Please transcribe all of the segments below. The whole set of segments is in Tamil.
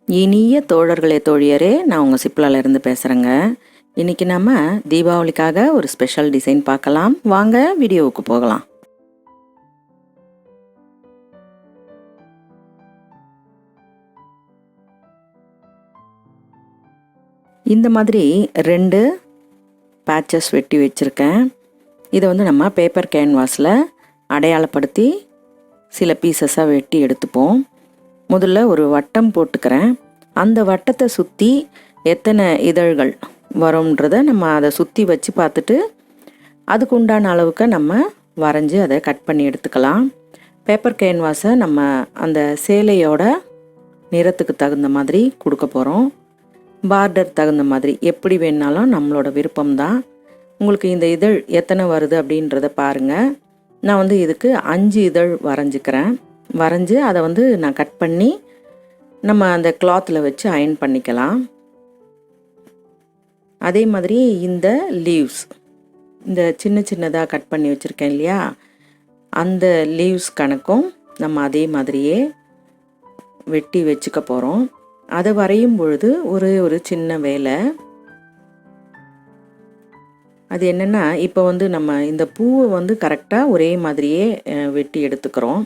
இனிய தோழர்களே தோழியரே, நான் உங்கள் சிப்லால இருந்து பேசுகிறேங்க. இன்றைக்கி நம்ம தீபாவளிக்காக ஒரு ஸ்பெஷல் டிசைன் பார்க்கலாம். வாங்க வீடியோவுக்கு போகலாம். இந்த மாதிரி 2 பேட்சஸ் வெட்டி வச்சுருக்கேன். இதை நம்ம பேப்பர் கேன்வாஸில் அடையாளப்படுத்தி சில பீசஸாக வெட்டி எடுத்துப்போம். முதல்ல ஒரு வட்டம் போட்டுக்கிறேன். அந்த வட்டத்தை சுற்றி எத்தனை இதழ்கள் வரும்ன்றதை நம்ம அதை சுற்றி வச்சு பார்த்துட்டு அதுக்கு உண்டான அளவுக்கு நம்ம வரைஞ்சி அதை கட் பண்ணி எடுத்துக்கலாம். பேப்பர் கேன்வாஸை நம்ம அந்த சேலையோட நிறத்துக்கு தகுந்த மாதிரி கொடுக்க போகிறோம். பார்டர் தகுந்த மாதிரி எப்படி வேணாலும் நம்மளோட விருப்பம்தான். உங்களுக்கு இந்த இதழ் எத்தனை வருது அப்படின்றத பாருங்கள். நான் இதுக்கு 5 இதழ் வரைஞ்சிக்கிறேன். வரைஞ்சி அதை நான் கட் பண்ணி நம்ம அந்த கிளாத்தில் வச்சு அயன் பண்ணிக்கலாம். அதே மாதிரி இந்த லீவ்ஸ், இந்த சின்னதாக கட் பண்ணி வச்சுருக்கேன் இல்லையா, அந்த லீவ்ஸ் கணக்கும் நம்ம அதே மாதிரியே வெட்டி வச்சுக்க போகிறோம். அதை வரையும் பொழுது ஒரு சின்ன வேலை. அது என்னென்னா, இப்போ நம்ம இந்த பூவை கரெக்டாக ஒரே மாதிரியே வெட்டி எடுத்துக்கிறோம்.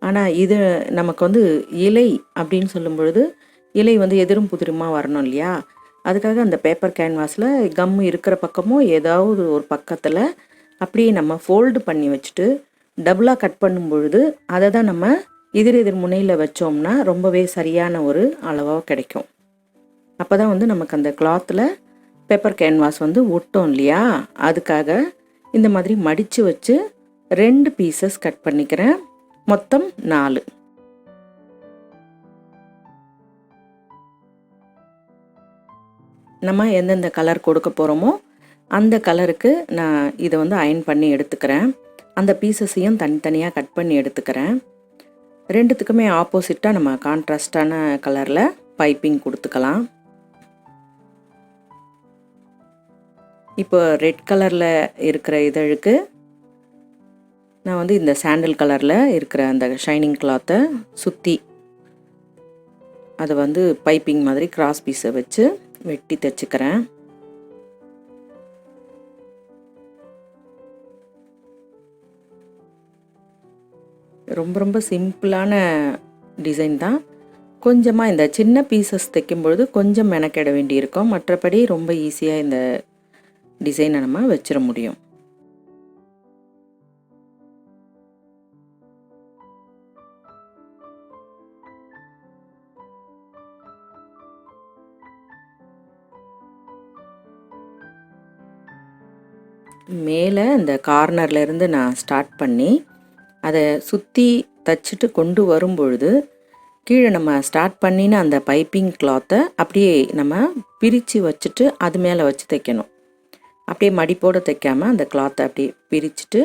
ஆனால் இது நமக்கு இலை அப்படின்னு சொல்லும் பொழுது இலை எதிரும் புதிருமா வரணும் இல்லையா, அதுக்காக அந்த பேப்பர் கேன்வாஸில் கம் இருக்கிற பக்கமும் ஏதாவது ஒரு பக்கத்தில் அப்படியே நம்ம ஃபோல்டு பண்ணி வச்சுட்டு டபுளாக கட் பண்ணும் பொழுது அதை தான் நம்ம எதிர் முனையில் வச்சோம்னா ரொம்பவே சரியான ஒரு அளவாக கிடைக்கும். அப்போ தான் நமக்கு அந்த கிளாத்தில் பேப்பர் கேன்வாஸ் ஒட்டும் இல்லையா, அதுக்காக இந்த மாதிரி மடித்து வச்சு 2 பீசஸ் கட் பண்ணிக்கிறேன். மொத்தம் 4. நம்ம எந்தெந்த கலர் கொடுக்க போகிறோமோ அந்த கலருக்கு நான் இதை அயன் பண்ணி எடுத்துக்கிறேன். அந்த பீசஸையும் தனித்தனியாக கட் பண்ணி எடுத்துக்கிறேன். 2த்துக்குமே ஆப்போசிட்டாக நம்ம கான்ட்ராஸ்டான கலரில் பைப்பிங் கொடுத்துக்கலாம். இப்போ ரெட் கலரில் இருக்கிற இதழுக்கு நான் இந்த சாண்டல் கலரில் இருக்கிற அந்த ஷைனிங் கிளாத்தை சுற்றி அதை பைப்பிங் மாதிரி கிராஸ் பீஸை வச்சு வெட்டி தைச்சிக்கிறேன். ரொம்ப சிம்பிளான டிசைன் தான். கொஞ்சமாக இந்த சின்ன பீசஸ் தைக்கும்பொழுது கொஞ்சம் மெனக்கெட வேண்டியிருக்கும். மற்றபடி ரொம்ப ஈஸியாக இந்த டிசைனை நம்ம வச்சிட முடியும். மேலே இந்த கார்னர்லேருந்து நான் ஸ்டார்ட் பண்ணி அதை சுற்றி தச்சுட்டு கொண்டு வரும்பொழுது கீழே நம்ம ஸ்டார்ட் பண்ணின அந்த பைப்பிங் கிளாத்தை அப்படியே நம்ம பிரித்து வச்சுட்டு அது மேலே வச்சு தைக்கணும். அப்படியே மடிப்போடு தைக்காமல் அந்த கிளாத்தை அப்படியே பிரிச்சுட்டு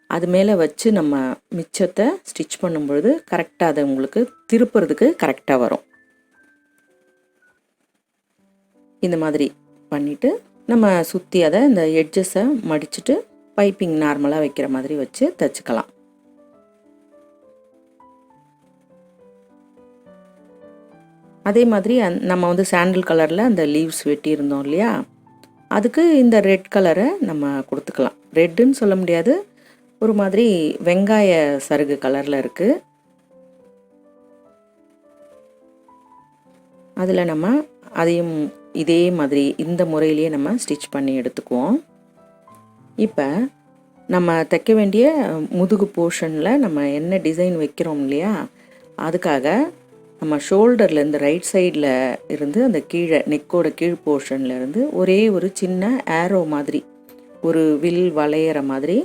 அது மேலே வச்சு நம்ம மிச்சத்தை ஸ்டிச் பண்ணும்பொழுது கரெக்டாக அதை உங்களுக்கு திருப்புறதுக்கு கரெக்டாக வரும். இந்த மாதிரி பண்ணிவிட்டு நம்ம சுற்றி அதை இந்த எட்ஜஸை மடிச்சுட்டு பைப்பிங் நார்மலாக வைக்கிற மாதிரி வச்சு தைச்சிக்கலாம். அதே மாதிரி நம்ம சாண்டல் கலரில் அந்த லீவ்ஸ் வெட்டியிருந்தோம் இல்லையா, அதுக்கு இந்த ரெட் கலரை நம்ம கொடுத்துக்கலாம். ரெட்டுன்னு சொல்ல முடியாது, ஒரு மாதிரி வெங்காய சருகு கலரில் இருக்குது. அதில் நம்ம அதையும் இதே மாதிரி இந்த முறையிலேயே நம்ம ஸ்டிச் பண்ணி எடுத்துக்குவோம். இப்போ நம்ம தைக்க வேண்டிய முதுகு போர்ஷனில் நம்ம என்ன டிசைன் வைக்கிறோம் இல்லையா, அதுக்காக நம்ம ஷோல்டர்லேருந்து ரைட் சைடில் இருந்து அந்த கீழே நெக்கோட கீழ் போர்ஷன்லேருந்து ஒரு சின்ன ஏரோ மாதிரி ஒரு வில் வளையிற மாதிரி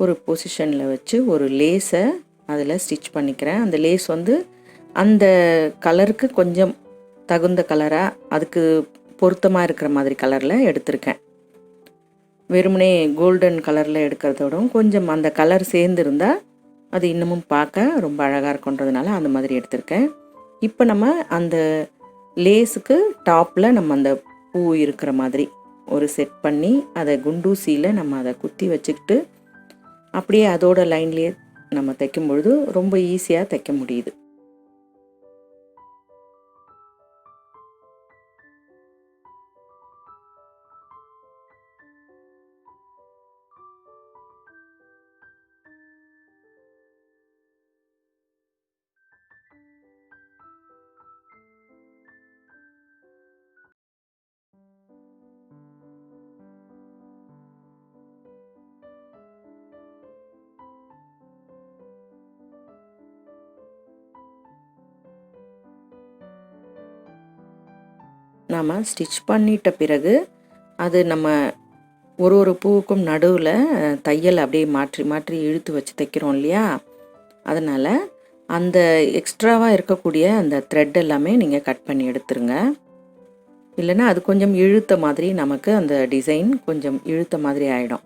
ஒரு பொசிஷனில் வச்சு ஒரு லேஸை அதில் ஸ்டிச் பண்ணிக்கிறேன். அந்த லேஸ் அந்த கலருக்கு கொஞ்சம் தகுந்த கலராக அதுக்கு பொருத்தமாக இருக்கிற மாதிரி கலரில் எடுத்திருக்கேன். வெறுமனே கோல்டன் கலரில் எடுக்கிறதோடும் கொஞ்சம் அந்த கலர் சேர்ந்துருந்தால் அது இன்னமும் பார்க்க ரொம்ப அழகாக இருக்குன்றதுனால அந்த மாதிரி எடுத்திருக்கேன். இப்போ நம்ம அந்த லேஸுக்கு டாப்பில் நம்ம அந்த பூ இருக்கிற மாதிரி ஒரு செட் பண்ணி அதை குண்டூசியில் நம்ம அதை குத்தி வச்சுக்கிட்டு அப்படியே அதோட லைன்லேயே நம்ம தைக்கும் பொழுது ரொம்ப ஈஸியாக தைக்க முடியுது. நாம் ஸ்டிச் பண்ணிட்ட பிறகு அது நம்ம ஒரு பூவுக்கும் நடுவில் தையல் அப்படியே மாற்றி மாற்றி இழுத்து வச்சு தைக்கிறோம் இல்லையா, அதனால் அந்த எக்ஸ்ட்ராவாக இருக்கக்கூடிய அந்த த்ரெட் எல்லாமே நீங்கள் கட் பண்ணி எடுத்துருங்க. இல்லைன்னா அது கொஞ்சம் இழுத்த மாதிரி நமக்கு அந்த டிசைன் கொஞ்சம் இழுத்த மாதிரி ஆகிடும்.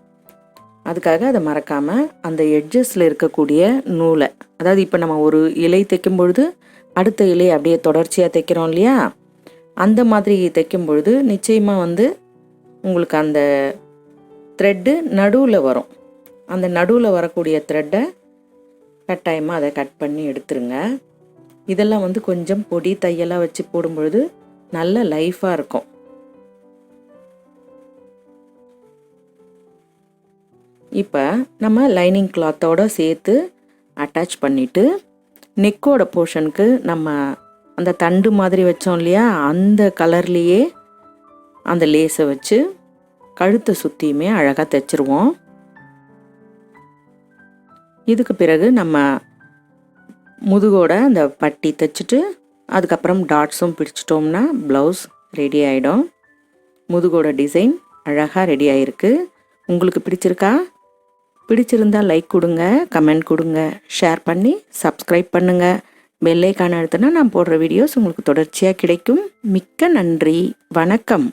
அதுக்காக அதை மறக்காமல் அந்த எட்ஜஸில் இருக்கக்கூடிய நூலை, அதாவது இப்போ நம்ம ஒரு இலை தைக்கும் பொழுது அடுத்த இலை அப்படியே தொடர்ச்சியாக தைக்கிறோம் இல்லையா, அந்த மாதிரி தைக்கும் பொழுது நிச்சயமாக உங்களுக்கு அந்த த்ரெட்டு நடுவில் வரும். அந்த நடுவில் வரக்கூடிய த்ரெட்டை கட்டாயமாக அதை கட் பண்ணி எடுத்துருங்க. இதெல்லாம் கொஞ்சம் பொடி தையலாக வச்சு போடும்பொழுது நல்ல லைஃபாக இருக்கும். இப்போ நம்ம லைனிங் கிளாத்தோடு சேர்த்து அட்டாச் பண்ணிவிட்டு நெக்கோட போர்ஷனுக்கு நம்ம அந்த தண்டு மாதிரி வச்சோம் இல்லையா, அந்த கலர்லேயே அந்த லேஸை வச்சு கழுத்தை சுற்றியுமே அழகாக தைச்சிருவோம். இதுக்கு பிறகு நம்ம முதுகோட அந்த பட்டி தைச்சிட்டு அதுக்கப்புறம் டாட்ஸும் பிடிச்சிட்டோம்னா ப்ளவுஸ் ரெடி ஆகிடும். முதுகோட டிசைன் அழகாக ரெடி ஆகிருக்கு. உங்களுக்கு பிடிச்சிருக்கா? பிடிச்சிருந்தால் லைக் கொடுங்க, கமெண்ட் கொடுங்க, ஷேர் பண்ணி சப்ஸ்கிரைப் பண்ணுங்கள். பெல் ஐகான் அழுத்தினா நான் போடுற வீடியோஸ் உங்களுக்கு தொடர்ச்சியாக கிடைக்கும். மிக்க நன்றி. வணக்கம்.